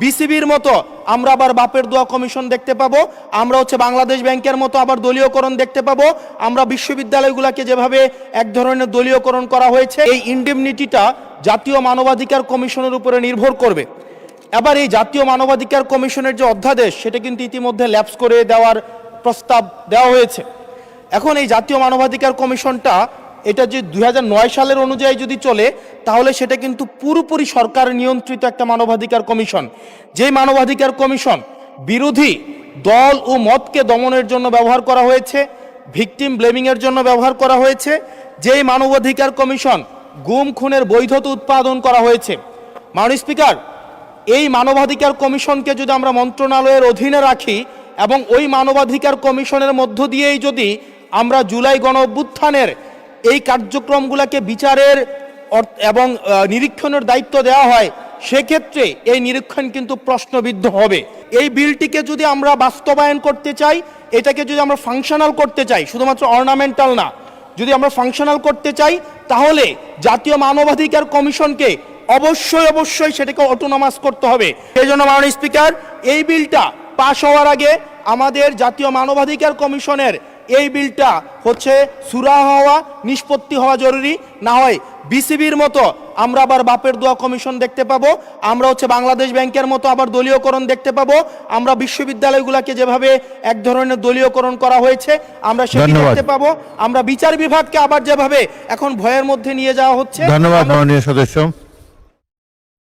বিসিবির মতো আমরা আবার বাপের দোয়া কমিশন দেখতে পাবো, আমরা হচ্ছে বাংলাদেশ ব্যাংকের মতো আবার দলীয়করণ দেখতে পাবো, আমরা বিশ্ববিদ্যালয়গুলোকে যেভাবে এক ধরনের দলীয়করণ করা হয়েছে। এই ইনডেমনিটিটা জাতীয় মানবাধিকার কমিশনের উপরে নির্ভর করবে। এবার এই জাতীয় মানবাধিকার কমিশনের যে অধ্যাদেশ সেটা কিন্তু ইতিমধ্যে ল্যাপস করে দেওয়ার প্রস্তাব দেওয়া হয়েছে। এখন এই জাতীয় মানবাধিকার কমিশনটা এটা যে 2009 সালের অনুযায়ী যদি চলে তাহলে সেটা কিন্তু পুরোপুরি সরকার নিয়ন্ত্রিত একটা মানবাধিকার কমিশন। যেই মানবাধিকার কমিশন বিরোধী দল ও মতকে দমনের জন্য ব্যবহার করা হয়েছে, ভিকটিম ব্লেমিংয়ের জন্য ব্যবহার করা হয়েছে, যেই মানবাধিকার কমিশন গুম খুনের বৈধতা উৎপাদন করা হয়েছে। মাননীয় স্পিকার, এই মানবাধিকার কমিশনকে যদি আমরা মন্ত্রণালয়ের অধীনে রাখি এবং ওই মানবাধিকার কমিশনের মধ্য দিয়েই যদি আমরা জুলাই গণ অভ্যুত্থানের এই কার্যক্রমগুলোকে বিচারের এবং নিরীক্ষণের দায়িত্ব দেওয়া হয়, সেক্ষেত্রে এই নিরীক্ষণ কিন্তু প্রশ্নবিদ্ধ হবে। এই বিলটিকে যদি আমরা বাস্তবায়ন করতে চাই, এটাকে যদি আমরা ফাংশনাল করতে চাই, শুধুমাত্র অর্নামেন্টাল না, যদি আমরা ফাংশনাল করতে চাই তাহলে জাতীয় মানবাধিকার কমিশনকে অবশ্যই সেটাকে অটোনমাস করতে হবে। সেই জন্য মাননীয় স্পিকার, এই বিলটা পাশ হওয়ার আগে আমাদের জাতীয় মানবাধিকার কমিশনের এই বিলটা হচ্ছে সুরা হওয়া, নিষ্পত্তি হওয়া জরুরি। না হয় বিসিবির মতো আমরা আবার বাপের দোয়া কমিশন দেখতে পাবো, আমরা হচ্ছে বাংলাদেশ ব্যাংকের মতো আবার দলীয়করণ দেখতে পাবো, আমরা বিশ্ববিদ্যালয়গুলোকে যেভাবে এক ধরনের দলীয়করণ করা হয়েছে আমরা সেটা দেখতে পাবো, আমরা বিচার বিভাগকে আবার যেভাবে এখন ভয়ের মধ্যে নিয়ে যাওয়া হচ্ছে। ধন্যবাদ মাননীয় সদস্য।